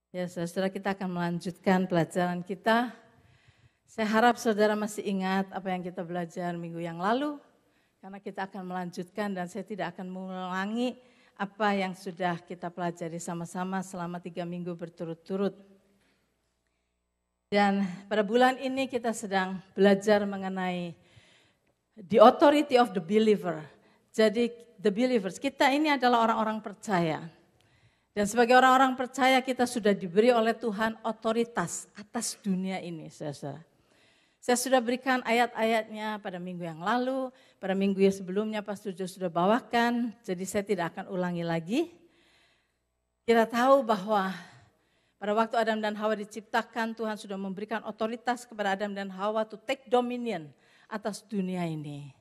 Ya, saudara, kita akan melanjutkan pelajaran kita. Saya harap saudara masih ingat apa yang kita belajar minggu yang lalu, karena kita akan melanjutkan dan saya tidak akan mengulangi apa yang sudah kita pelajari sama-sama selama 3 minggu berturut-turut. Dan pada bulan ini kita sedang belajar mengenai the authority of the believer. Jadi the believers, kita ini adalah orang-orang percaya. Dan sebagai orang-orang percaya kita sudah diberi oleh Tuhan otoritas atas dunia ini, saudara. Saya sudah berikan ayat-ayatnya pada minggu yang lalu, pada minggu yang sebelumnya Pastor Jo sudah bawakan, jadi saya tidak akan ulangi lagi. Kita tahu bahwa pada waktu Adam dan Hawa diciptakan, Tuhan sudah memberikan otoritas kepada Adam dan Hawa to take dominion atas dunia ini.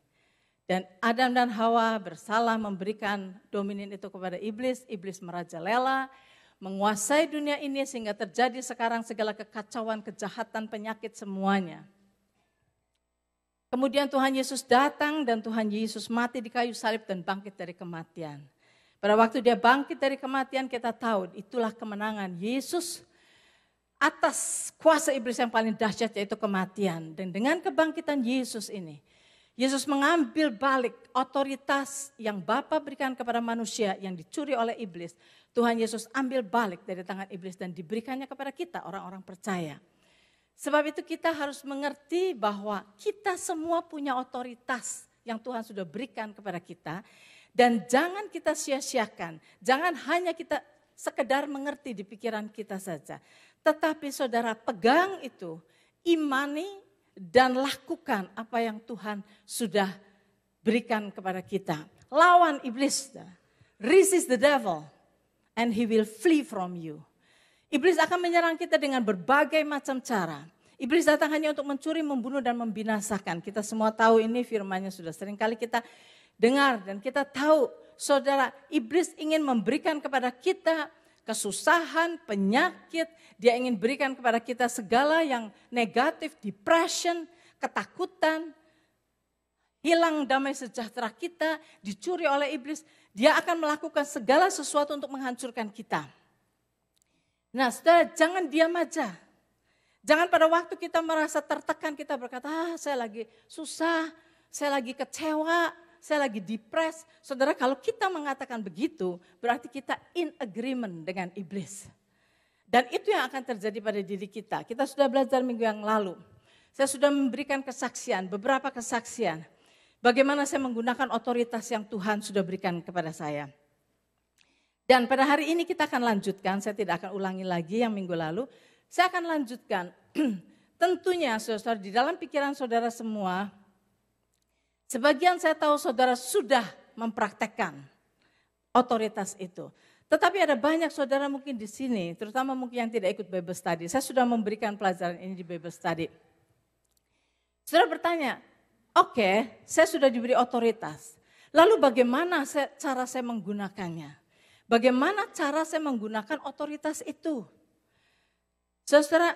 Dan Adam dan Hawa bersalah memberikan dominion itu kepada iblis, iblis merajalela, menguasai dunia ini sehingga terjadi sekarang segala kekacauan, kejahatan, penyakit semuanya. Kemudian Tuhan Yesus datang dan Tuhan Yesus mati di kayu salib dan bangkit dari kematian. Pada waktu dia bangkit dari kematian kita tahu itulah kemenangan Yesus atas kuasa iblis yang paling dahsyat yaitu kematian. Dan dengan kebangkitan Yesus ini, Yesus mengambil balik otoritas yang Bapa berikan kepada manusia yang dicuri oleh iblis. Tuhan Yesus ambil balik dari tangan iblis dan diberikannya kepada kita orang-orang percaya. Sebab itu kita harus mengerti bahwa kita semua punya otoritas yang Tuhan sudah berikan kepada kita. Dan jangan kita sia-siakan, jangan hanya kita sekedar mengerti di pikiran kita saja. Tetapi saudara pegang itu, imani, dan lakukan apa yang Tuhan sudah berikan kepada kita. Lawan iblis, resist the devil and he will flee from you. Iblis akan menyerang kita dengan berbagai macam cara. Iblis datang hanya untuk mencuri, membunuh dan membinasakan. Kita semua tahu ini firman-Nya sudah sering kali kita dengar dan kita tahu saudara iblis ingin memberikan kepada kita kesusahan, penyakit, dia ingin berikan kepada kita segala yang negatif, depression, ketakutan, hilang damai sejahtera kita, dicuri oleh iblis. Dia akan melakukan segala sesuatu untuk menghancurkan kita. Nah, saudara, jangan diam aja. Jangan pada waktu kita merasa tertekan, kita berkata, saya lagi susah, saya lagi kecewa, saya lagi depres. Saudara, kalau kita mengatakan begitu, berarti kita in agreement dengan iblis. Dan itu yang akan terjadi pada diri kita. Kita sudah belajar minggu yang lalu. Saya sudah memberikan kesaksian, beberapa kesaksian. Bagaimana saya menggunakan otoritas yang Tuhan sudah berikan kepada saya. Dan pada hari ini kita akan lanjutkan, saya tidak akan ulangi lagi yang minggu lalu. Saya akan lanjutkan, tentunya saudara di dalam pikiran saudara semua, sebagian saya tahu saudara sudah mempraktekkan otoritas itu. Tetapi ada banyak saudara mungkin di sini, terutama mungkin yang tidak ikut Bible Study. Saya sudah memberikan pelajaran ini di Bible Study. Saudara bertanya, oke, saya sudah diberi otoritas. Lalu bagaimana cara saya menggunakannya? Bagaimana cara saya menggunakan otoritas itu? Saudara,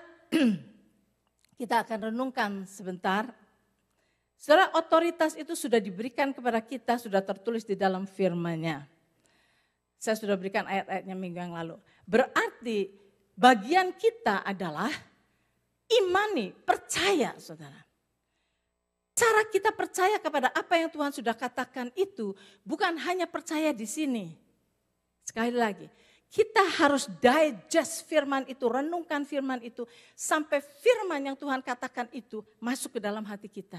kita akan renungkan sebentar. Saudara, otoritas itu sudah diberikan kepada kita, sudah tertulis di dalam firman-Nya. Saya sudah berikan ayat-ayatnya minggu yang lalu. Berarti bagian kita adalah imani, percaya saudara. Cara kita percaya kepada apa yang Tuhan sudah katakan itu bukan hanya percaya di sini. Sekali lagi, kita harus digest firman itu, renungkan firman itu sampai firman yang Tuhan katakan itu masuk ke dalam hati kita.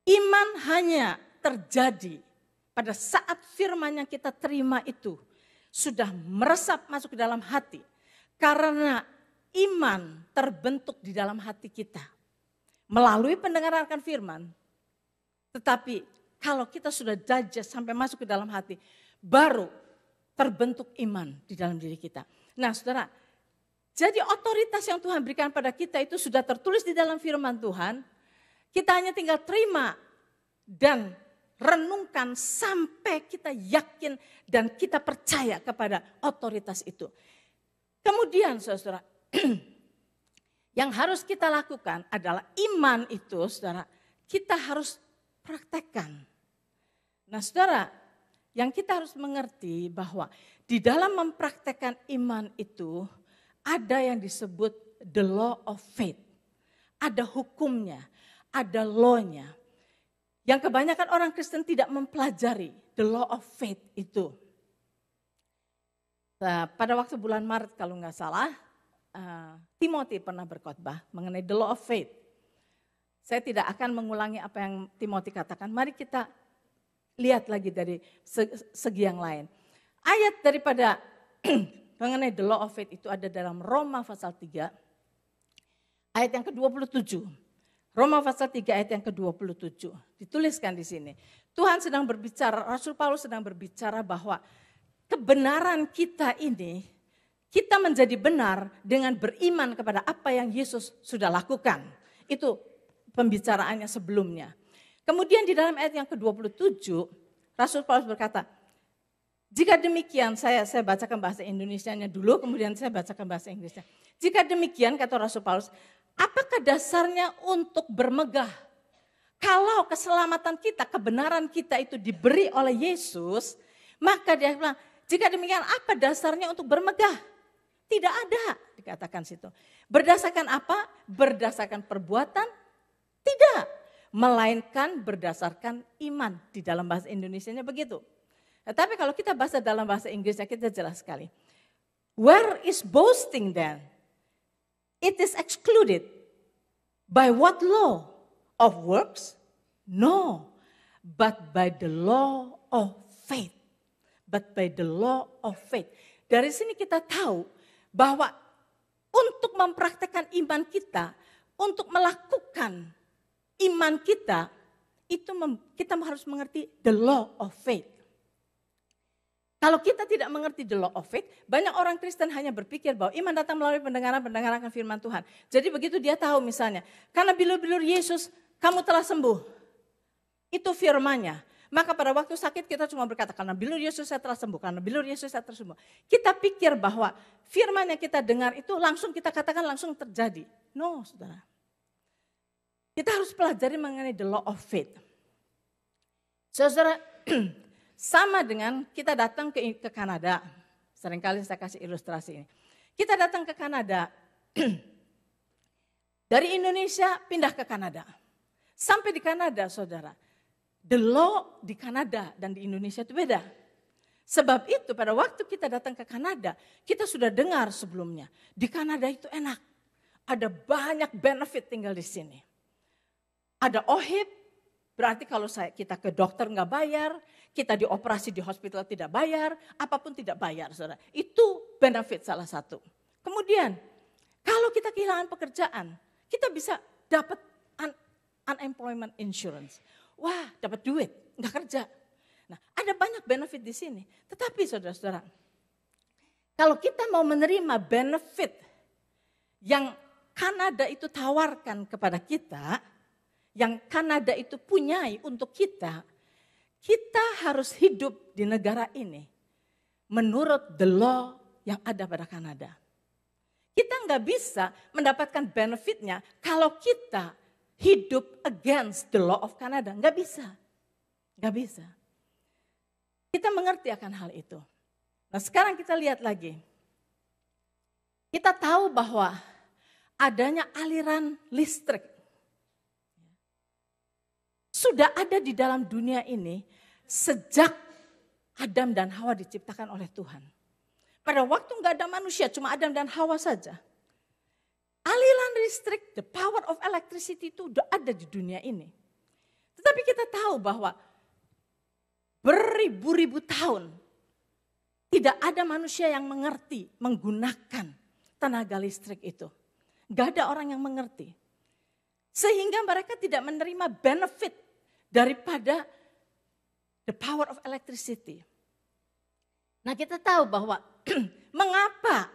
Iman hanya terjadi pada saat firman yang kita terima itu sudah meresap masuk ke dalam hati. Karena iman terbentuk di dalam hati kita. Melalui pendengaran akan firman. Tetapi kalau kita sudah digest sampai masuk ke dalam hati, baru terbentuk iman di dalam diri kita. Nah saudara, jadi otoritas yang Tuhan berikan pada kita itu sudah tertulis di dalam firman Tuhan. Kita hanya tinggal terima dan renungkan sampai kita yakin dan kita percaya kepada otoritas itu. Kemudian saudara, yang harus kita lakukan adalah iman itu saudara, kita harus praktekkan. Nah saudara, yang kita harus mengerti bahwa di dalam mempraktekkan iman itu ada yang disebut the law of faith. Ada hukumnya, ada law-nya. Yang kebanyakan orang Kristen tidak mempelajari the law of faith itu. Nah, pada waktu bulan Maret kalau nggak salah, Timothy pernah berkhotbah mengenai the law of faith. Saya tidak akan mengulangi apa yang Timothy katakan. Mari kita lihat lagi dari segi yang lain. Ayat daripada mengenai the law of faith itu ada dalam Roma pasal 3, ayat yang ke-27. Roma pasal 3 ayat yang ke-27. Dituliskan di sini. Tuhan sedang berbicara, Rasul Paulus sedang berbicara bahwa kebenaran kita ini, kita menjadi benar dengan beriman kepada apa yang Yesus sudah lakukan. Itu pembicaraannya sebelumnya. Kemudian di dalam ayat yang ke-27, Rasul Paulus berkata, jika demikian, saya bacakan bahasa Indonesianya dulu, kemudian saya bacakan bahasa Inggrisnya. Jika demikian, kata Rasul Paulus, apakah dasarnya untuk bermegah? Kalau keselamatan kita, kebenaran kita itu diberi oleh Yesus, maka dia bilang, jika demikian apa dasarnya untuk bermegah? Tidak ada, dikatakan situ. Berdasarkan apa? Berdasarkan perbuatan? Tidak. Melainkan berdasarkan iman. Di dalam bahasa Indonesianya begitu. Tapi kalau kita bahasa dalam bahasa Inggrisnya kita jelas sekali. Where is boasting then? It is excluded. By what law? Of works? No. But by the law of faith. But by the law of faith. Dari sini kita tahu bahwa untuk mempraktekkan iman kita, untuk melakukan iman kita, itu kita harus mengerti the law of faith. Kalau kita tidak mengerti the law of faith, banyak orang Kristen hanya berpikir bahwa iman datang melalui pendengaran akan firman Tuhan. Jadi begitu dia tahu misalnya, karena bilur-bilur Yesus kamu telah sembuh. Itu firman-Nya. Maka pada waktu sakit kita cuma berkata, karena bilur Yesus saya telah sembuh, karena bilur Yesus saya telah sembuh. Kita pikir bahwa firman yang kita dengar itu langsung kita katakan langsung terjadi. No, saudara. Kita harus pelajari mengenai the law of faith. Saudara, sama dengan kita datang ke Kanada. Seringkali saya kasih ilustrasi ini. Kita datang ke Kanada. Dari Indonesia pindah ke Kanada. Sampai di Kanada, saudara. The law di Kanada dan di Indonesia itu beda. Sebab itu pada waktu kita datang ke Kanada, kita sudah dengar sebelumnya. Di Kanada itu enak. Ada banyak benefit tinggal di sini. Ada OHIP, berarti kalau kita ke dokter nggak bayar, kita dioperasi di hospital tidak bayar, apapun tidak bayar, saudara. Itu benefit salah satu. Kemudian, kalau kita kehilangan pekerjaan, kita bisa dapat unemployment insurance. Wah, dapat duit, nggak kerja. Nah, ada banyak benefit di sini. Tetapi saudara-saudara, kalau kita mau menerima benefit yang Kanada itu tawarkan kepada kita, yang Kanada itu punyai untuk kita harus hidup di negara ini menurut the law yang ada pada Kanada. Kita nggak bisa mendapatkan benefitnya kalau kita hidup against the law of Canada. Nggak bisa. Nggak bisa. Kita mengerti akan hal itu. Nah sekarang kita lihat lagi. Kita tahu bahwa adanya aliran listrik. Sudah ada di dalam dunia ini sejak Adam dan Hawa diciptakan oleh Tuhan. Pada waktu nggak ada manusia, cuma Adam dan Hawa saja. Aliran listrik, the power of electricity itu udah ada di dunia ini. Tetapi kita tahu bahwa beribu-ribu tahun tidak ada manusia yang mengerti menggunakan tenaga listrik itu. Gak ada orang yang mengerti. Sehingga mereka tidak menerima benefit daripada the power of electricity. Nah kita tahu bahwa mengapa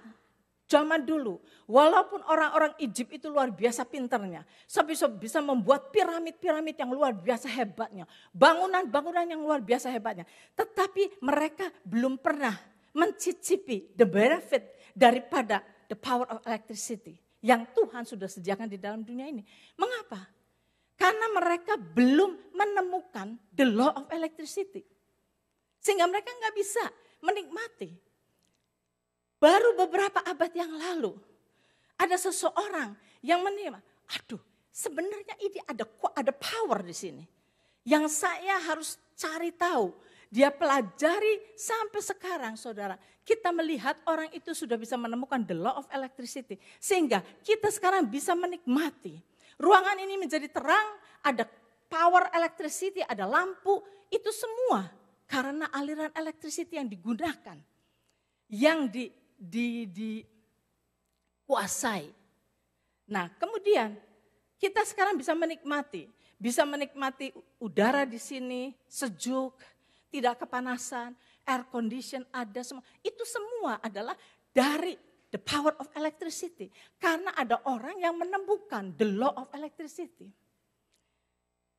zaman dulu, walaupun orang-orang Egypt itu luar biasa pinternya, sampai bisa membuat piramid-piramid yang luar biasa hebatnya, bangunan-bangunan yang luar biasa hebatnya, tetapi mereka belum pernah mencicipi the benefit daripada the power of electricity yang Tuhan sudah sediakan di dalam dunia ini. Mengapa? Karena mereka belum menemukan the law of electricity. Sehingga mereka nggak bisa menikmati. baru beberapa abad yang lalu ada seseorang yang menilai, aduh sebenarnya ini ada power di sini. Yang saya harus cari tahu, dia pelajari sampai sekarang saudara. Kita melihat orang itu sudah bisa menemukan the law of electricity. Sehingga kita sekarang bisa menikmati. Ruangan ini menjadi terang, ada power electricity, ada lampu. Itu semua karena aliran electricity yang digunakan. Yang dikuasai. Nah kemudian kita sekarang bisa menikmati udara di sini sejuk, tidak kepanasan, air condition ada semua. Itu semua adalah dari the power of electricity. Karena ada orang yang menemukan the law of electricity.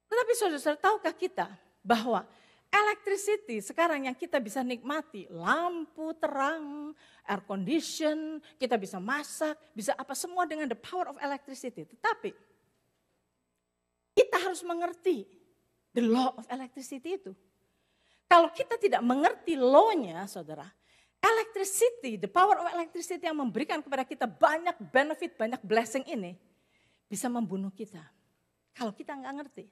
Tetapi saudara-saudara, tahukah kita bahwa electricity sekarang yang kita bisa nikmati, lampu terang, air condition, kita bisa masak, bisa apa semua dengan the power of electricity. Tetapi kita harus mengerti the law of electricity itu. Kalau kita tidak mengerti law-nya, saudara, electricity, the power of electricity yang memberikan kepada kita banyak benefit, banyak blessing ini, bisa membunuh kita. Kalau kita nggak ngerti.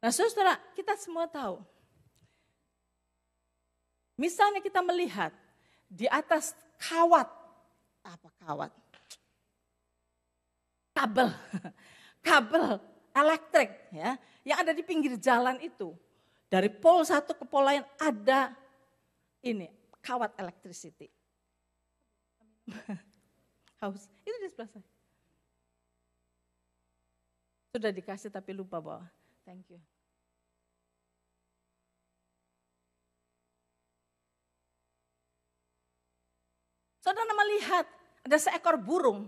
Nah saudara, kita semua tahu. Misalnya kita melihat di atas kabel, elektrik ya, yang ada di pinggir jalan itu. Dari pol satu ke pol lain ada ini, kawat electricity. Haus, itu di sebelah saya. Sudah dikasih tapi lupa bawa. Thank you. Saudara melihat ada seekor burung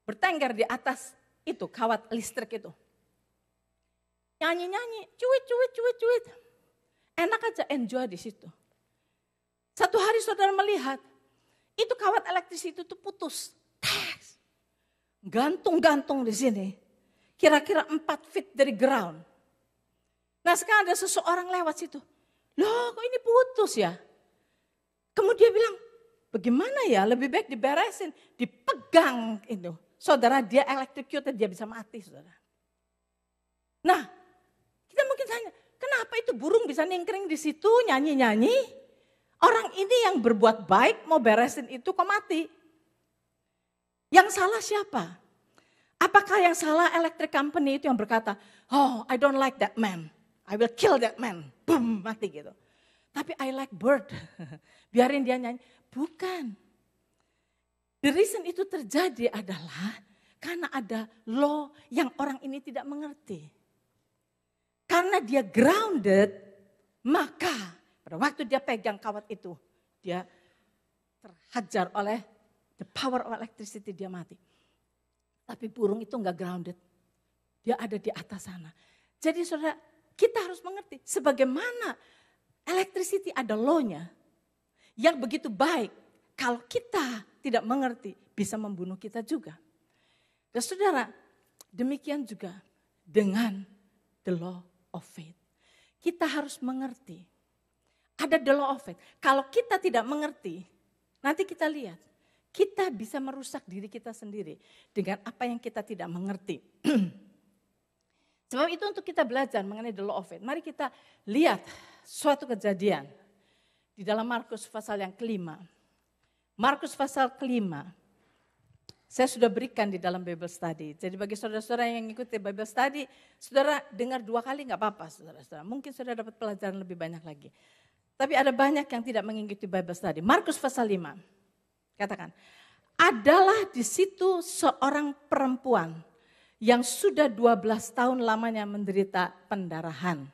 bertengger di atas itu, kawat listrik itu. Nyanyi-nyanyi, cuit. Enak aja enjoy di situ. Satu hari saudara melihat, itu kawat elektris itu tuh putus. Gantung-gantung di sini. Kira-kira 4 feet dari ground. Nah sekarang ada seseorang lewat situ. Loh kok ini putus ya? Kemudian dia bilang, bagaimana ya lebih baik diberesin. Dipegang itu. Saudara dia electrocuted, dia bisa mati saudara. Nah kita mungkin tanya, kenapa itu burung bisa ningkring di situ nyanyi-nyanyi? Orang ini yang berbuat baik mau beresin itu kok mati? Yang salah siapa? Apakah yang salah electric company itu yang berkata, oh I don't like that man, I will kill that man, boom mati gitu. Tapi I like bird, biarin dia nyanyi. Bukan. The reason itu terjadi adalah karena ada law yang orang ini tidak mengerti. Karena dia grounded, maka pada waktu dia pegang kawat itu, dia terhajar oleh the power of electricity, dia mati. Tapi burung itu enggak grounded, dia ada di atas sana. Jadi saudara, kita harus mengerti sebagaimana electricity ada law-nya yang begitu baik. Kalau kita tidak mengerti, bisa membunuh kita juga. Dan saudara, demikian juga dengan the law of faith. Kita harus mengerti. Ada the law of faith. Kalau kita tidak mengerti, nanti kita lihat. Kita bisa merusak diri kita sendiri dengan apa yang kita tidak mengerti. Sebab itu untuk kita belajar mengenai the law of faith. Mari kita lihat suatu kejadian di dalam Markus pasal yang kelima. Markus pasal kelima, saya sudah berikan di dalam Bible Study. Jadi bagi saudara-saudara yang mengikuti Bible Study, saudara dengar 2 kali nggak apa-apa saudara-saudara. Mungkin saudara dapat pelajaran lebih banyak lagi. Tapi ada banyak yang tidak mengikuti Bible Study. Markus pasal 5, katakan, adalah di situ seorang perempuan yang sudah 12 tahun lamanya menderita pendarahan.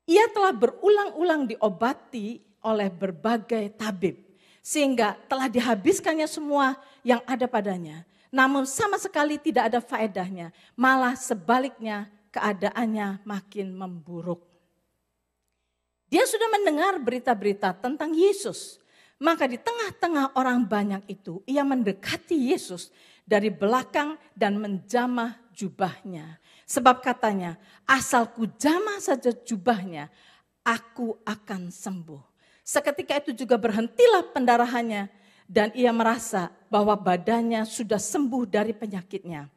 Ia telah berulang-ulang diobati oleh berbagai tabib. Sehingga telah dihabiskannya semua yang ada padanya. Namun sama sekali tidak ada faedahnya. Malah sebaliknya keadaannya makin memburuk. Dia sudah mendengar berita-berita tentang Yesus. Maka di tengah-tengah orang banyak itu ia mendekati Yesus dari belakang dan menjamah jubahnya. Sebab katanya, asal ku jamah saja jubahnya, aku akan sembuh. Seketika itu juga berhentilah pendarahannya dan ia merasa bahwa badannya sudah sembuh dari penyakitnya.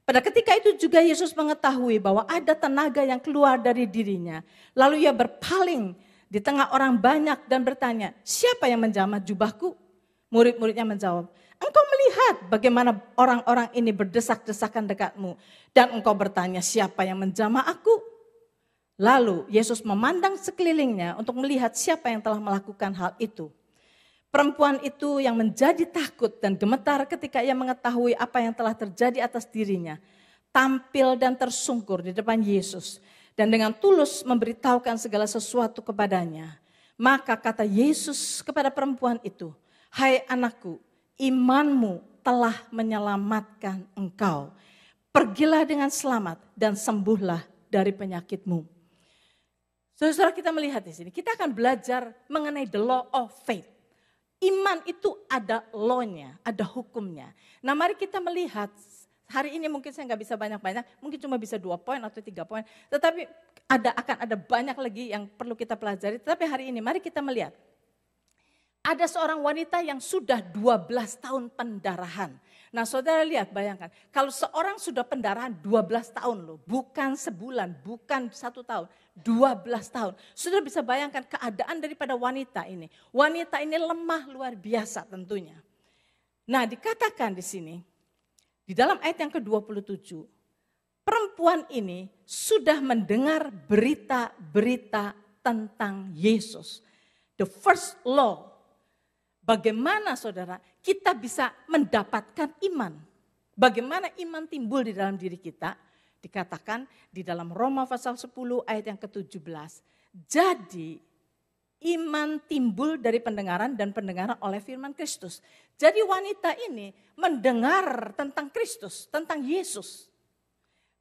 Pada ketika itu juga Yesus mengetahui bahwa ada tenaga yang keluar dari dirinya. Lalu ia berpaling di tengah orang banyak dan bertanya, siapa yang menjamah jubahku? Murid-muridnya menjawab, engkau melihat bagaimana orang-orang ini berdesak-desakan dekatmu. Dan engkau bertanya, siapa yang menjamah aku? Lalu Yesus memandang sekelilingnya untuk melihat siapa yang telah melakukan hal itu. Perempuan itu yang menjadi takut dan gemetar ketika ia mengetahui apa yang telah terjadi atas dirinya, tampil dan tersungkur di depan Yesus dan dengan tulus memberitahukan segala sesuatu kepadanya. Maka kata Yesus kepada perempuan itu, hai anakku, imanmu telah menyelamatkan engkau. Pergilah dengan selamat dan sembuhlah dari penyakitmu. Saudara, kita melihat di sini, kita akan belajar mengenai the law of faith. Iman itu ada law-nya, ada hukumnya. Nah mari kita melihat, hari ini mungkin saya nggak bisa banyak-banyak, mungkin cuma bisa 2 poin atau 3 poin. Tetapi akan ada banyak lagi yang perlu kita pelajari. Tetapi hari ini mari kita melihat. Ada seorang wanita yang sudah 12 tahun pendarahan. Nah saudara lihat, bayangkan. Kalau seorang sudah pendarahan 12 tahun loh. Bukan sebulan, bukan 1 tahun. 12 tahun. Sudah bisa bayangkan keadaan daripada wanita ini. Wanita ini lemah luar biasa tentunya. Nah dikatakan di sini. Di dalam ayat yang ke-27. Perempuan ini sudah mendengar berita-berita tentang Yesus. The first law. Bagaimana saudara kita bisa mendapatkan iman? Bagaimana iman timbul di dalam diri kita? Dikatakan di dalam Roma pasal 10 ayat yang ke-17. Jadi iman timbul dari pendengaran dan pendengaran oleh firman Kristus. Jadi wanita ini mendengar tentang Kristus, tentang Yesus.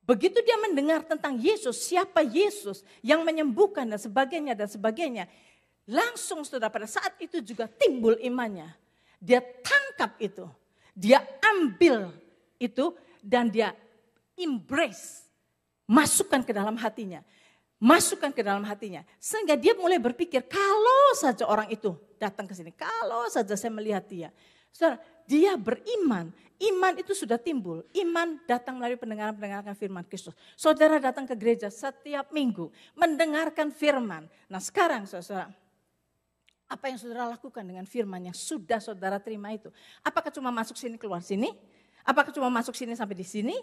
Begitu dia mendengar tentang Yesus, siapa Yesus yang menyembuhkan dan sebagainya. Langsung saudara pada saat itu juga timbul imannya. Dia tangkap itu. Dia ambil itu dan dia embrace. Masukkan ke dalam hatinya. Masukkan ke dalam hatinya. Sehingga dia mulai berpikir kalau saja orang itu datang ke sini. Kalau saja saya melihat dia. Saudara, dia beriman. Iman itu sudah timbul. Iman datang melalui pendengaran firman Kristus. Saudara datang ke gereja setiap minggu. Mendengarkan firman. Nah sekarang saudara. Apa yang saudara lakukan dengan firman yang sudah saudara terima itu? Apakah cuma masuk sini keluar sini? Apakah cuma masuk sini sampai di sini?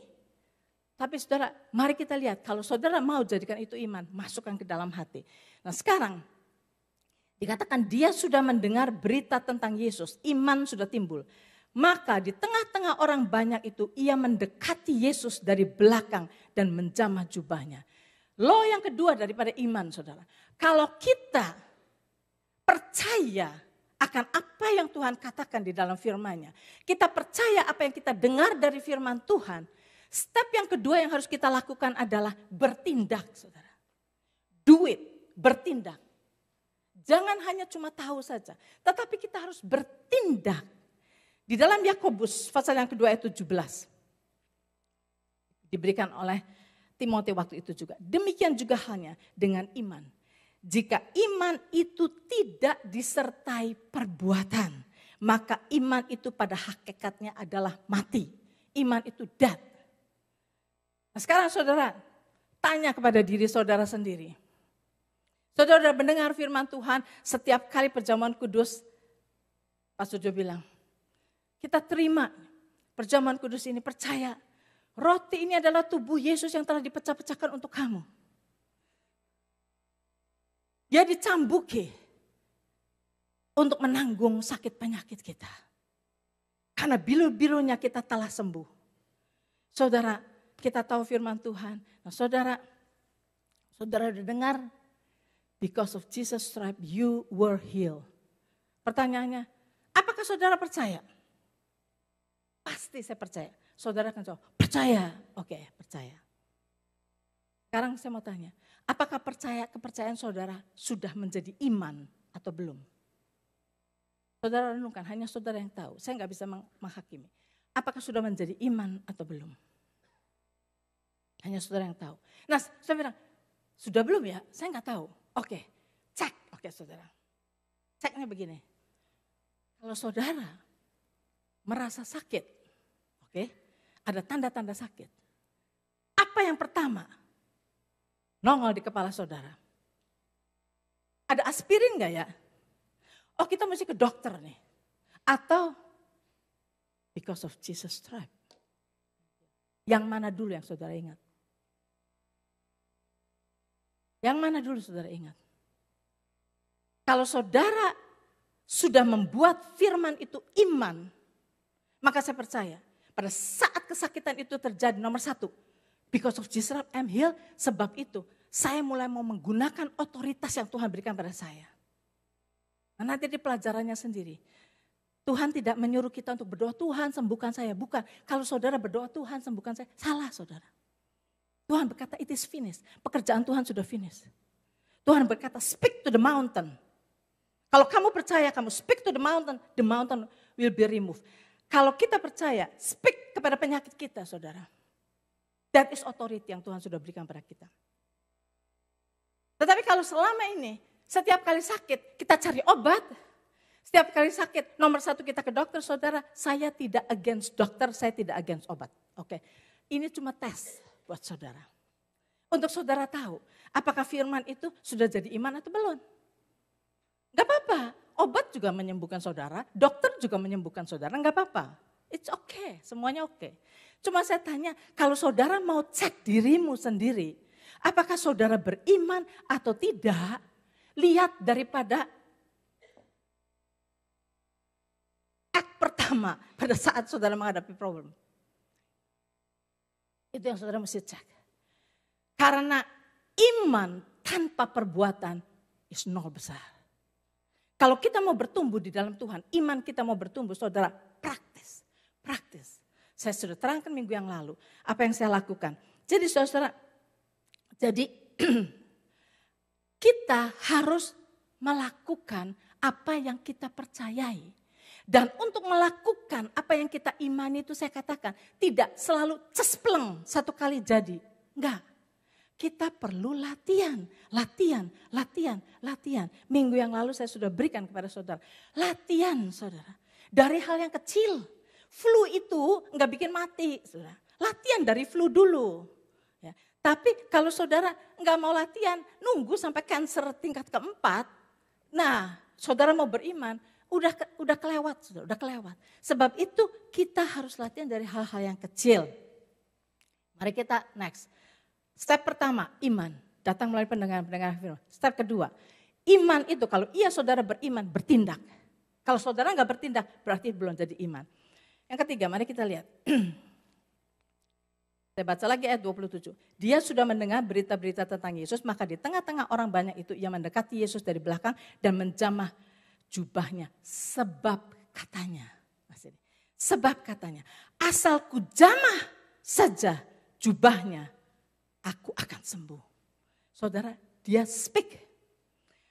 Tapi saudara, mari kita lihat kalau saudara mau jadikan itu iman, masukkan ke dalam hati. Nah sekarang dikatakan dia sudah mendengar berita tentang Yesus, iman sudah timbul. Maka di tengah-tengah orang banyak itu ia mendekati Yesus dari belakang dan menjamah jubahnya. Law yang kedua daripada iman saudara. Kalau kita percaya akan apa yang Tuhan katakan di dalam firman-Nya. Kita percaya apa yang kita dengar dari firman Tuhan. Step yang kedua yang harus kita lakukan adalah bertindak, saudara. Do it, bertindak. Jangan hanya cuma tahu saja, tetapi kita harus bertindak. Di dalam Yakobus pasal yang kedua ayat 17. Diberikan oleh Timotius waktu itu juga. Demikian juga halnya dengan iman. Jika iman itu tidak disertai perbuatan, maka iman itu pada hakikatnya adalah mati. Iman itu dead. Nah sekarang saudara, tanya kepada diri saudara sendiri. Saudara mendengar firman Tuhan setiap kali perjamuan kudus, Pastor Jo bilang, kita terima perjamuan kudus ini, percaya. Roti ini adalah tubuh Yesus yang telah dipecah-pecahkan untuk kamu. Dia dicambuki untuk menanggung sakit penyakit kita. Karena bilu-bilunya kita telah sembuh. Saudara, kita tahu firman Tuhan. Nah saudara udah dengar, because of Jesus' stripe you were healed. Pertanyaannya, apakah saudara percaya? Pasti saya percaya. Saudara akan jawab, percaya. Oke, percaya. Sekarang saya mau tanya, apakah kepercayaan saudara sudah menjadi iman atau belum? Saudara renungkan, hanya saudara yang tahu. Saya nggak bisa menghakimi. Apakah sudah menjadi iman atau belum? Hanya saudara yang tahu. Nah, saya bilang, sudah belum ya? Saya nggak tahu. Oke, cek. Oke, saudara. ceknya begini. Kalau saudara merasa sakit, oke, ada tanda-tanda sakit. Apa yang pertama nongol di kepala saudara? Ada aspirin nggak ya? Oh, kita mesti ke dokter nih. Atau because of Jesus stripe. Yang mana dulu yang saudara ingat? Yang mana dulu saudara ingat? Kalau saudara sudah membuat firman itu iman, maka saya percaya pada saat kesakitan itu terjadi, nomor satu, because of Jesus I'm healed, sebab itu saya mulai mau menggunakan otoritas yang Tuhan berikan pada saya. Nah, nanti di pelajarannya sendiri, Tuhan tidak menyuruh kita untuk berdoa, Tuhan sembuhkan saya. Bukan, kalau saudara berdoa, Tuhan sembuhkan saya, salah saudara. Tuhan berkata it is finished, pekerjaan Tuhan sudah finish. Tuhan berkata speak to the mountain. Kalau kamu percaya, kamu speak to the mountain will be removed. Kalau kita percaya, speak kepada penyakit kita, saudara. That is authority yang Tuhan sudah berikan pada kita. Tetapi kalau selama ini, setiap kali sakit, kita cari obat. Setiap kali sakit, nomor satu kita ke dokter, saudara. Saya tidak against dokter, saya tidak against obat. Oke, ini cuma tes buat saudara. Untuk saudara tahu, apakah firman itu sudah jadi iman atau belum. Gak apa-apa, obat juga menyembuhkan saudara, dokter juga menyembuhkan saudara, gak apa-apa. It's okay, semuanya okay. Cuma saya tanya, kalau saudara mau cek dirimu sendiri, apakah saudara beriman atau tidak, lihat daripada act pertama pada saat saudara menghadapi problem. Itu yang saudara mesti cek. Karena iman tanpa perbuatan is nol besar. Kalau kita mau bertumbuh di dalam Tuhan, iman kita mau bertumbuh, saudara, praktis. Saya sudah terangkan minggu yang lalu, apa yang saya lakukan. Jadi saudara, kita harus melakukan apa yang kita percayai. Dan untuk melakukan apa yang kita imani itu saya katakan, tidak selalu cespleng satu kali jadi. Enggak. Kita perlu latihan. Minggu yang lalu saya sudah berikan kepada saudara. Latihan saudara. Dari hal yang kecil. Flu itu enggak bikin mati. Saudara. Latihan dari flu dulu. Ya. Tapi kalau saudara enggak mau latihan, nunggu sampai kanker tingkat keempat. Nah, saudara mau beriman, udah kelewat. Saudara, udah kelewat. Sebab itu kita harus latihan dari hal-hal yang kecil. Mari kita next. Step pertama, iman. Datang melalui pendengaran firman. Step kedua, iman itu kalau saudara beriman, bertindak. Kalau saudara enggak bertindak, berarti belum jadi iman. Yang ketiga, mari kita lihat. Saya baca lagi ayat 27. Dia sudah mendengar berita-berita tentang Yesus, maka di tengah-tengah orang banyak itu ia mendekati Yesus dari belakang dan menjamah jubahnya. Sebab katanya, asal ku jamah saja jubahnya, aku akan sembuh. Saudara, dia speak.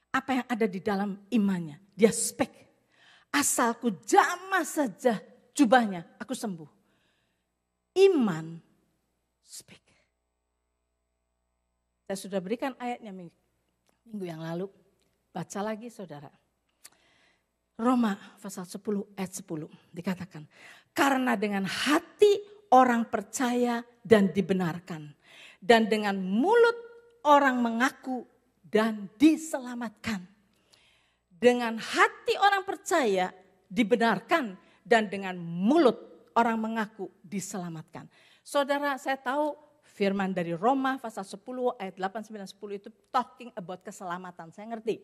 Apa yang ada di dalam imannya, dia speak. Asal ku jamah saja jubahnya, aku sembuh. Iman, speak. Saya sudah berikan ayatnya minggu yang lalu. Baca lagi saudara. Roma pasal 10 ayat 10 dikatakan. Karena dengan hati orang percaya dan dibenarkan. Dan dengan mulut orang mengaku dan diselamatkan. Dengan hati orang percaya dibenarkan dan dengan mulut orang mengaku diselamatkan. Saudara, saya tahu firman dari Roma pasal 10 ayat 8, 9, 10 itu talking about keselamatan. Saya ngerti.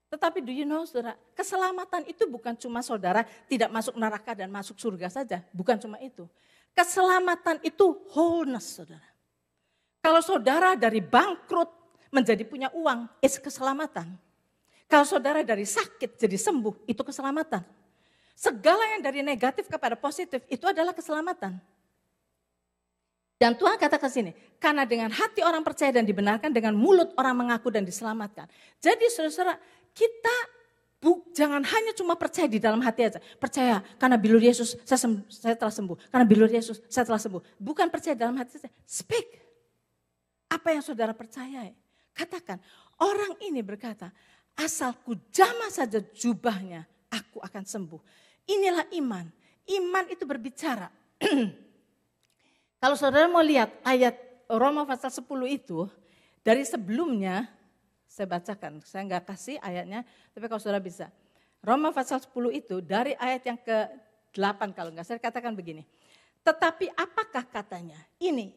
Tetapi do you know saudara, keselamatan itu bukan cuma saudara tidak masuk neraka dan masuk surga saja. Bukan cuma itu. Keselamatan itu wholeness saudara. Kalau saudara dari bangkrut menjadi punya uang, itu keselamatan. Kalau saudara dari sakit jadi sembuh, itu keselamatan. Segala yang dari negatif kepada positif, itu adalah keselamatan. Dan Tuhan kata ke sini, karena dengan hati orang percaya dan dibenarkan, dengan mulut orang mengaku dan diselamatkan. Jadi saudara, kita jangan hanya cuma percaya di dalam hati aja. Percaya karena bilur Yesus saya telah sembuh. Karena bilur Yesus saya telah sembuh. Bukan percaya dalam hati saja, speak. Apa yang saudara percaya? Katakan, orang ini berkata, Asal ku jamah saja jubahnya, aku akan sembuh. Inilah iman. Iman itu berbicara. Kalau saudara mau lihat ayat Roma pasal 10 itu, dari sebelumnya, saya bacakan, saya enggak kasih ayatnya, tapi kalau saudara bisa. Roma pasal 10 itu, dari ayat yang ke-8 kalau enggak, saya katakan begini. Tetapi apakah katanya? Ini,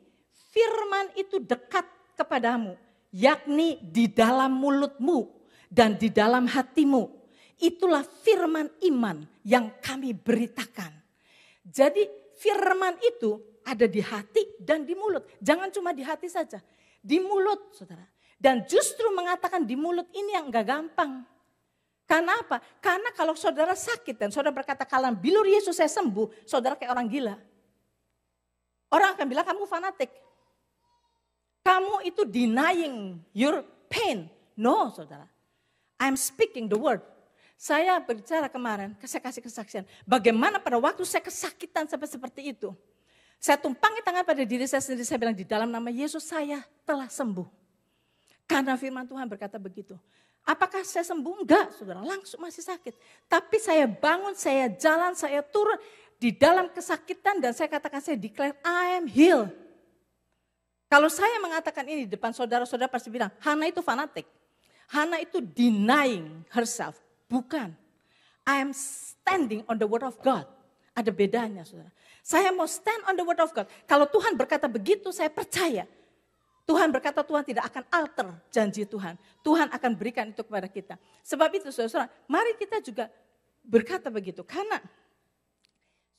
firman itu dekat kepadamu, yakni di dalam mulutmu dan di dalam hatimu. Itulah firman iman yang kami beritakan. Jadi firman itu ada di hati dan di mulut. Jangan cuma di hati saja, di mulut saudara. Dan justru mengatakan di mulut ini yang enggak gampang. Karena apa? Karena kalau saudara sakit dan saudara berkata kalam bilur Yesus saya sembuh, saudara kayak orang gila. Orang akan bilang kamu fanatik. Kamu itu denying your pain. No saudara. I'm speaking the word. Saya berbicara kemarin, saya kasih kesaksian. Bagaimana pada waktu saya kesakitan sampai seperti itu. Saya tumpangi tangan pada diri saya sendiri, saya bilang di dalam nama Yesus saya telah sembuh. Karena firman Tuhan berkata begitu. Apakah saya sembuh? Enggak, saudara, langsung masih sakit. Tapi saya bangun, saya jalan, saya turun di dalam kesakitan dan saya katakan saya declare I am healed. Kalau saya mengatakan ini di depan saudara-saudara pasti bilang, Hana itu fanatik. Hana itu denying herself. Bukan. I am standing on the word of God. Ada bedanya saudara. Saya mau stand on the word of God. Kalau Tuhan berkata begitu saya percaya. Tuhan berkata Tuhan tidak akan alter janji Tuhan. Tuhan akan berikan itu kepada kita. Sebab itu saudara, mari kita juga berkata begitu. Karena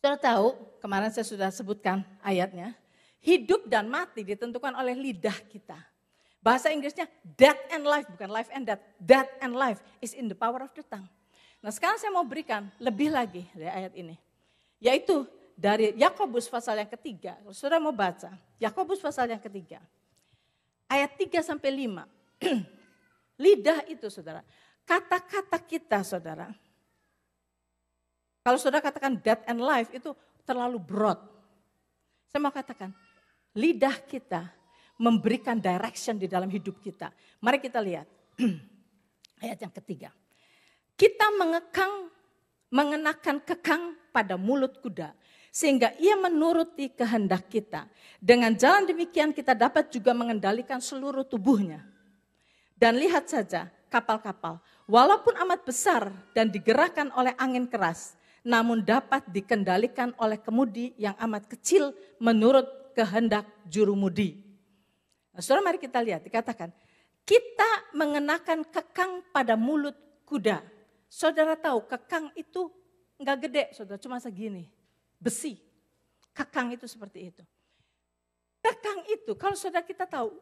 saudara tahu, kemarin saya sudah sebutkan ayatnya. Hidup dan mati ditentukan oleh lidah kita. Bahasa Inggrisnya death and life, bukan life and death. Death and life is in the power of the tongue. Nah sekarang saya mau berikan lebih lagi dari ayat ini. Yaitu dari Yakobus pasal yang ketiga. Kalau saudara mau baca, Yakobus pasal yang ketiga. Ayat 3-5. Lidah itu saudara. Kata-kata kita saudara. Kalau saudara katakan death and life itu terlalu broad. Saya mau katakan lidah kita memberikan direction di dalam hidup kita. Mari kita lihat. Ayat yang ketiga. Kita mengenakan kekang pada mulut kuda. Sehingga ia menuruti kehendak kita. Dengan jalan demikian kita dapat juga mengendalikan seluruh tubuhnya. Dan lihat saja kapal-kapal. Walaupun amat besar dan digerakkan oleh angin keras. Namun dapat dikendalikan oleh kemudi yang amat kecil menurut kehendak jurumudi. Nah, saudara mari kita lihat, dikatakan. Kita mengenakan kekang pada mulut kuda. Saudara tahu kekang itu enggak gede, saudara cuma segini. Besi. Kekang itu seperti itu. Kekang itu kalau saudara kita tahu,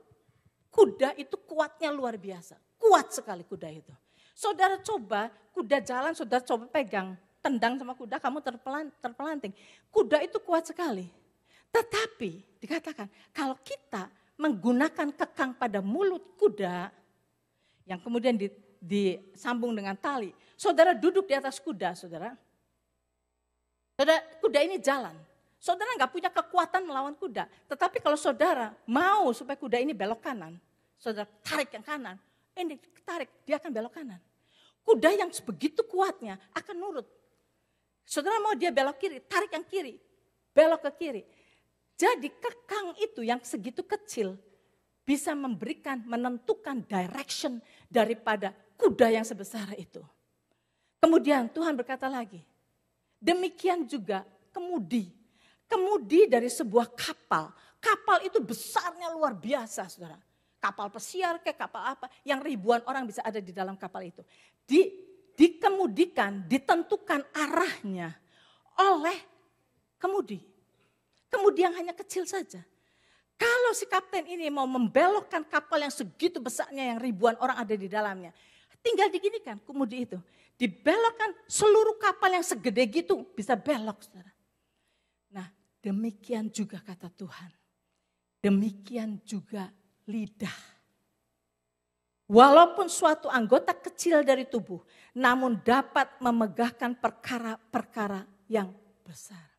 kuda itu kuatnya luar biasa. Kuat sekali kuda itu. Saudara coba kuda jalan, saudara coba pegang, tendang sama kuda, kamu terpelanting. Kuda itu kuat sekali. Tetapi dikatakan kalau kita menggunakan kekang pada mulut kuda, yang kemudian disambung dengan tali. Saudara duduk di atas kuda, saudara. Saudara, kuda ini jalan. Saudara nggak punya kekuatan melawan kuda. Tetapi kalau saudara mau supaya kuda ini belok kanan, saudara tarik yang kanan, ini tarik, dia akan belok kanan. Kuda yang sebegitu kuatnya akan nurut. Saudara mau dia belok kiri, tarik yang kiri, belok ke kiri. Jadi kekang itu yang segitu kecil bisa menentukan direction daripada kuda yang sebesar itu. Kemudian Tuhan berkata lagi, demikian juga kemudi. Kemudi dari sebuah kapal. Kapal itu besarnya luar biasa, saudara. Kapal pesiar kayak kapal apa, yang ribuan orang bisa ada di dalam kapal itu. Dikemudikan, ditentukan arahnya oleh kemudi. Kemudi yang hanya kecil saja. Kalau si kapten ini mau membelokkan kapal yang segitu besarnya yang ribuan orang ada di dalamnya. Tinggal diginikan kemudi itu. Dibelokkan seluruh kapal yang segede gitu bisa belok, saudara. Nah demikian juga kata Tuhan. Demikian juga lidah. Walaupun suatu anggota kecil dari tubuh, namun dapat memegahkan perkara-perkara yang besar.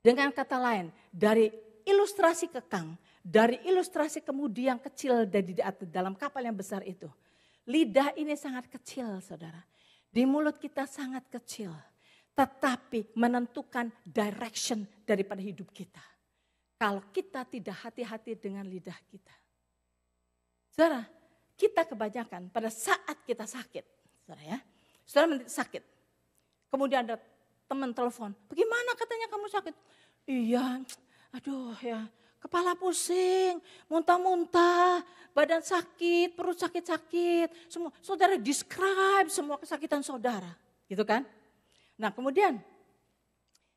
Dengan kata lain, dari ilustrasi kekang, dari ilustrasi kemudi yang kecil dari dalam kapal yang besar itu, Lidah ini sangat kecil, saudara. Di mulut kita sangat kecil. Tetapi menentukan direction daripada hidup kita. Kalau kita tidak hati-hati dengan lidah kita. Saudara, kita kebanyakan pada saat kita sakit. Saudara ya, saudara sakit. Kemudian ada teman telepon, bagaimana katanya kamu sakit? Iya, aduh ya, kepala pusing, muntah-muntah, badan sakit, perut sakit-sakit. Semua saudara describe semua kesakitan saudara, gitu kan? Nah kemudian,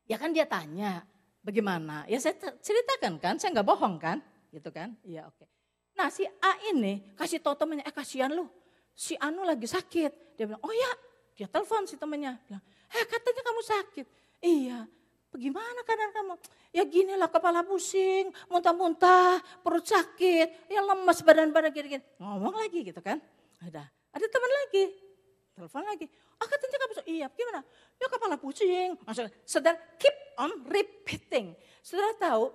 ya kan dia tanya, bagaimana? Ya saya ceritakan kan, saya nggak bohong kan, gitu kan? Iya oke. Nah si A ini kasih tahu temannya, kasihan lu, si Anu lagi sakit. Dia bilang, oh ya, dia telepon si temannya, bilang, katanya kamu sakit. Iya, bagaimana keadaan kamu? Ya gini lah, kepala pusing, muntah-muntah, perut sakit, ya lemas badan-badan gini-gini. Ngomong lagi gitu kan. Ada teman lagi, telepon lagi. Katanya kamu sakit. Iya, gimana? Ya kepala pusing. Maksudnya, saudara keep on repeating. Saudara tahu,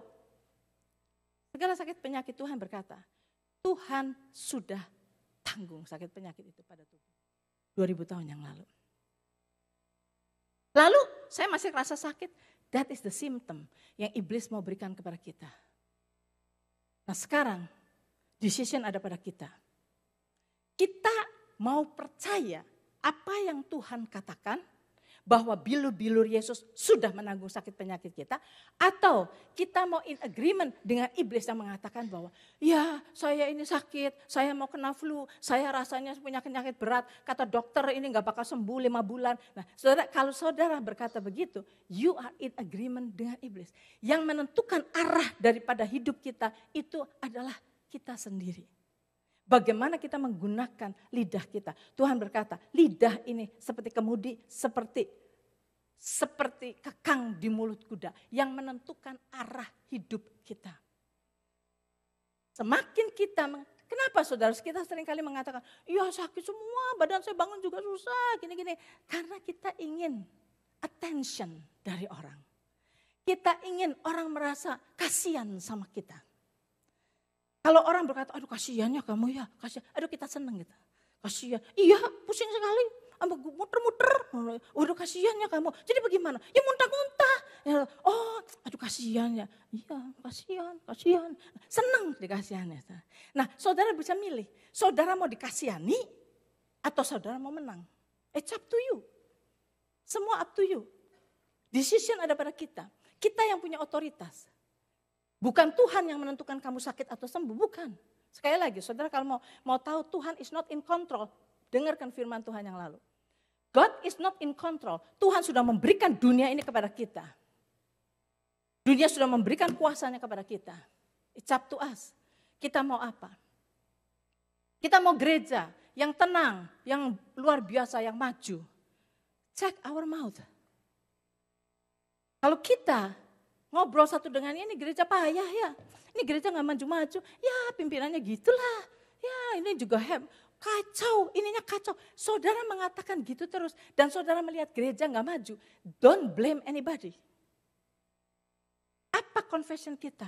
segala sakit penyakit Tuhan berkata, Tuhan sudah tanggung sakit penyakit itu pada tubuh. 2000 tahun yang lalu. Lalu saya masih rasa sakit. That is the symptom yang iblis mau berikan kepada kita. Nah sekarang decision ada pada kita. Kita mau percaya apa yang Tuhan katakan bahwa bilur-bilur Yesus sudah menanggung sakit penyakit kita. Atau kita mau in agreement dengan iblis yang mengatakan bahwa ya saya ini sakit, saya mau kena flu, saya rasanya punya penyakit berat. Kata dokter ini gak bakal sembuh 5 bulan. Nah saudara, kalau saudara berkata begitu, you are in agreement dengan iblis. Yang menentukan arah daripada hidup kita itu adalah kita sendiri. Bagaimana kita menggunakan lidah kita. Tuhan berkata, lidah ini seperti kemudi, seperti kekang di mulut kuda. Yang menentukan arah hidup kita. Semakin kita, kenapa saudara kita seringkali mengatakan, iya sakit semua, badan saya bangun juga susah, gini-gini. Karena kita ingin attention dari orang. Kita ingin orang merasa kasihan sama kita. Kalau orang berkata, aduh kasihannya kamu ya, kasihan. Aduh kita senang gitu. Kasihan, iya pusing sekali, muter-muter. Aduh kasihannya kamu. Jadi bagaimana? Ya muntah-muntah. Ya, oh, aduh kasihannya. Iya kasihan. Senang dikasihannya. Nah saudara bisa milih, saudara mau dikasihani atau saudara mau menang. It's up to you. Semua up to you. Decision ada pada kita. Kita yang punya otoritas. Bukan Tuhan yang menentukan kamu sakit atau sembuh, bukan. Sekali lagi, saudara kalau mau tahu Tuhan is not in control, dengarkan firman Tuhan yang lalu. God is not in control. Tuhan sudah memberikan dunia ini kepada kita. Dunia sudah memberikan kuasanya kepada kita. It's up to us. Kita mau apa? Kita mau gereja yang tenang, yang luar biasa, yang maju. Check our mouth. Kalau kita ngobrol satu dengan ini gereja payah ya. Ini gereja gak maju-maju. Ya pimpinannya gitulah. Ya ini juga kacau. Ininya kacau. Saudara mengatakan gitu terus. Dan saudara melihat gereja gak maju. Don't blame anybody. Apa confession kita?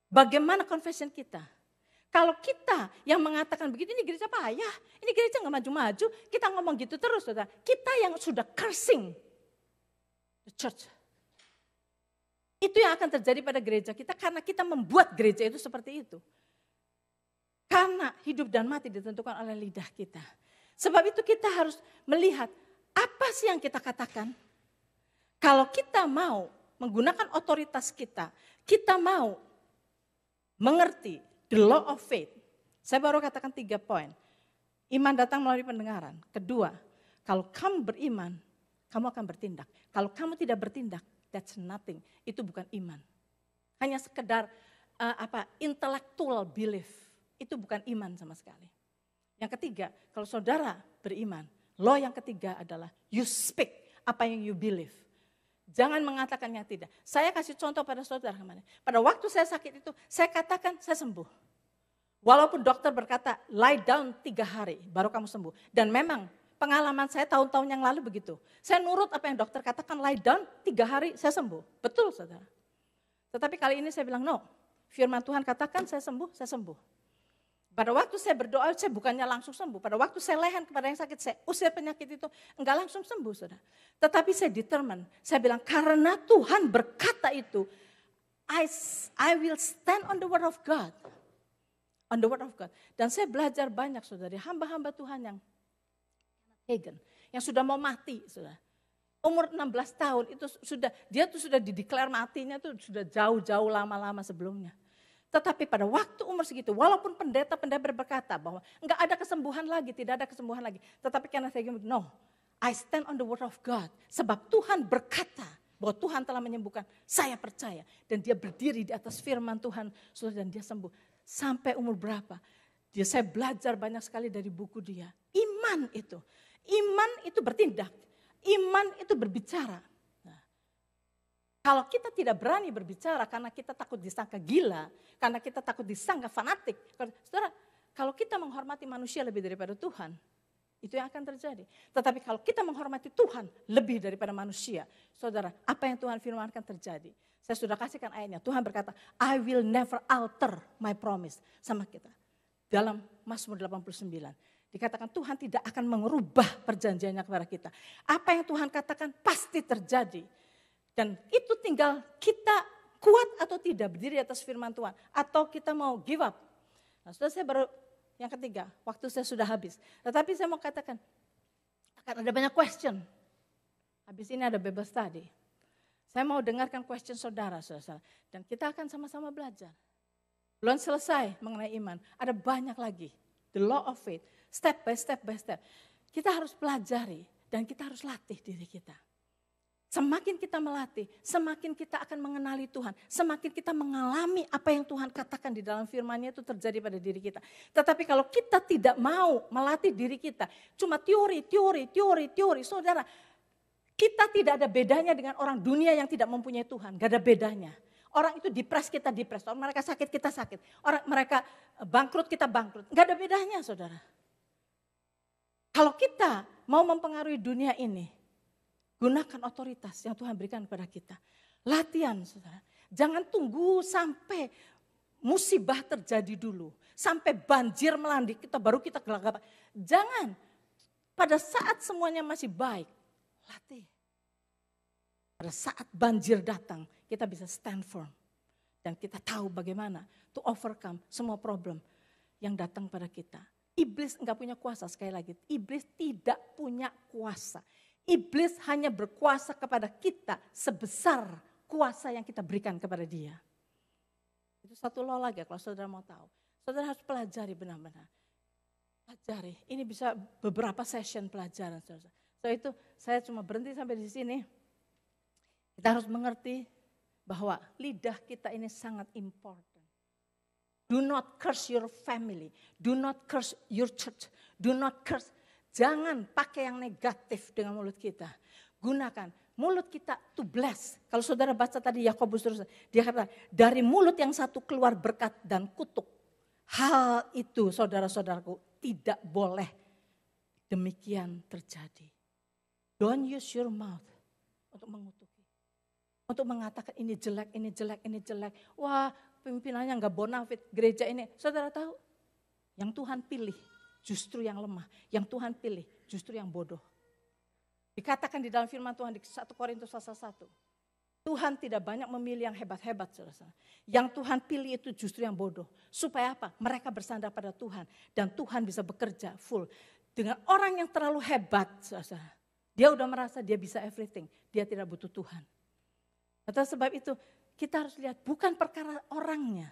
Bagaimana confession kita? Kalau kita yang mengatakan begitu, ini gereja payah. Ini gereja gak maju-maju. Kita ngomong gitu terus saudara. Kita yang sudah cursing the church. Itu yang akan terjadi pada gereja kita karena kita membuat gereja itu seperti itu. Karena hidup dan mati ditentukan oleh lidah kita. Sebab itu kita harus melihat apa sih yang kita katakan. Kalau kita mau menggunakan otoritas kita mau mengerti the law of faith. Saya baru katakan 3 poin. Iman datang melalui pendengaran. Kedua, kalau kamu beriman, kamu akan bertindak. Kalau kamu tidak bertindak, that's nothing. Itu bukan iman. Hanya sekedar intellectual belief. Itu bukan iman sama sekali. Yang ketiga, kalau saudara beriman, law yang ketiga adalah you speak apa yang you believe. Jangan mengatakan yang tidak. Saya kasih contoh pada saudara kemarin. Pada waktu saya sakit itu, saya katakan saya sembuh. Walaupun dokter berkata lie down 3 hari baru kamu sembuh. Dan memang pengalaman saya tahun-tahun yang lalu begitu. Saya nurut apa yang dokter katakan, lie down 3 hari saya sembuh. Betul saudara. Tetapi kali ini saya bilang no. Firman Tuhan katakan saya sembuh, saya sembuh. Pada waktu saya berdoa, saya bukannya langsung sembuh. Pada waktu saya lehan kepada yang sakit, saya usir penyakit itu, enggak langsung sembuh, saudara. Tetapi saya determine, saya bilang karena Tuhan berkata itu, I will stand on the word of God. On the word of God. Dan saya belajar banyak, saudara, hamba-hamba Tuhan yang pagan, yang sudah mau mati, saudara. Umur 16 tahun itu dia sudah dideklar matinya tuh sudah jauh-jauh lama-lama sebelumnya. Tetapi pada waktu umur segitu, walaupun pendeta-pendeta berkata bahwa enggak ada kesembuhan lagi, tidak ada kesembuhan lagi. Tetapi karena saya bilang, no, I stand on the word of God. Sebab Tuhan berkata bahwa Tuhan telah menyembuhkan, saya percaya. Dan dia berdiri di atas firman Tuhan, dan dia sembuh. Sampai umur berapa? Saya belajar banyak sekali dari buku dia. Iman itu bertindak. Iman itu berbicara. Kalau kita tidak berani berbicara karena kita takut disangka gila, karena kita takut disangka fanatik. Saudara, kalau kita menghormati manusia lebih daripada Tuhan, itu yang akan terjadi. Tetapi kalau kita menghormati Tuhan lebih daripada manusia, saudara, apa yang Tuhan firmankan terjadi. Saya sudah kasihkan ayatnya, Tuhan berkata, I will never alter my promise sama kita. Dalam Mazmur 89, dikatakan Tuhan tidak akan mengubah perjanjiannya kepada kita. Apa yang Tuhan katakan pasti terjadi. Dan itu tinggal kita kuat atau tidak berdiri atas firman Tuhan. Atau kita mau give up. Nah, sudah saya baru yang ketiga, waktu saya sudah habis. Tetapi saya mau katakan, akan ada banyak question. Habis ini ada bebas tadi. Saya mau dengarkan question saudara. Dan kita akan sama-sama belajar. Belum selesai mengenai iman, ada banyak lagi. The law of faith, step by step by step. Kita harus pelajari dan kita harus latih diri kita. Semakin kita melatih, semakin kita akan mengenali Tuhan. Semakin kita mengalami apa yang Tuhan katakan di dalam firman-Nya itu terjadi pada diri kita. Tetapi kalau kita tidak mau melatih diri kita, cuma teori, saudara, kita tidak ada bedanya dengan orang dunia yang tidak mempunyai Tuhan. Gak ada bedanya. Orang itu depres, kita depres. Orang mereka sakit, kita sakit. Orang mereka bangkrut, kita bangkrut. Gak ada bedanya, saudara. Kalau kita mau mempengaruhi dunia ini, gunakan otoritas yang Tuhan berikan kepada kita. Latihan, saudara. Jangan tunggu sampai musibah terjadi dulu. Sampai banjir melanda kita, baru kita gelagapan. Jangan. Pada saat semuanya masih baik, latih. Pada saat banjir datang, kita bisa stand firm. Dan kita tahu bagaimana to overcome semua problem yang datang pada kita. Iblis enggak punya kuasa, sekali lagi. Iblis tidak punya kuasa. Iblis hanya berkuasa kepada kita sebesar kuasa yang kita berikan kepada dia. Itu satu law lagi kalau saudara mau tahu. Saudara harus pelajari benar-benar. Pelajari, ini bisa beberapa session pelajaran. So itu saya cuma berhenti sampai di sini. Kita harus mengerti bahwa lidah kita ini sangat important. Do not curse your family. Do not curse your church. Do not curse. Jangan pakai yang negatif dengan mulut kita. Gunakan mulut kita to bless. Kalau saudara baca tadi Yakobus terus, dia kata dari mulut yang satu keluar berkat dan kutuk. Hal itu saudara-saudaraku tidak boleh demikian terjadi. Don't use your mouth untuk mengutuki. Untuk mengatakan ini jelek, ini jelek, ini jelek. Wah pimpinannya gak bonafit gereja ini. Saudara tahu yang Tuhan pilih. Justru yang lemah, yang Tuhan pilih, justru yang bodoh. Dikatakan di dalam firman Tuhan di 1 Korintus pasal 1. Tuhan tidak banyak memilih yang hebat-hebat, saudara. Yang Tuhan pilih itu justru yang bodoh. Supaya apa? Mereka bersandar pada Tuhan. Dan Tuhan bisa bekerja full. Dengan orang yang terlalu hebat, saudara. Dia udah merasa dia bisa everything. Dia tidak butuh Tuhan. Atas sebab itu, kita harus lihat bukan perkara orangnya.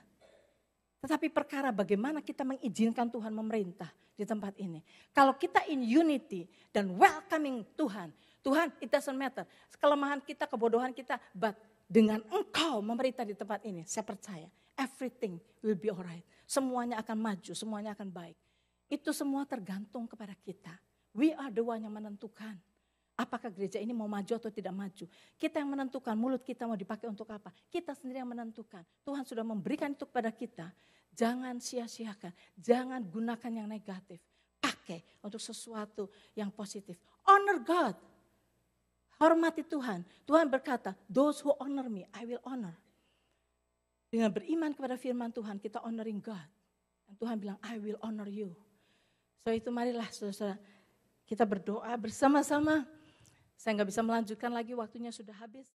Tetapi perkara bagaimana kita mengizinkan Tuhan memerintah di tempat ini. Kalau kita in unity dan welcoming Tuhan. Tuhan it doesn't matter. Kelemahan kita, kebodohan kita. But dengan engkau memerintah di tempat ini. Saya percaya everything will be alright. Semuanya akan maju, semuanya akan baik. Itu semua tergantung kepada kita. We are the one yang menentukan. Apakah gereja ini mau maju atau tidak maju. Kita yang menentukan mulut kita mau dipakai untuk apa. Kita sendiri yang menentukan. Tuhan sudah memberikan itu kepada kita. Jangan sia-siakan. Jangan gunakan yang negatif. Pakai untuk sesuatu yang positif. Honor God. Hormati Tuhan. Tuhan berkata, those who honor me, I will honor. Dengan beriman kepada firman Tuhan, kita honoring God. Dan Tuhan bilang, I will honor you. So itu marilah saudara, kita berdoa bersama-sama. Saya nggak bisa melanjutkan lagi, waktunya sudah habis.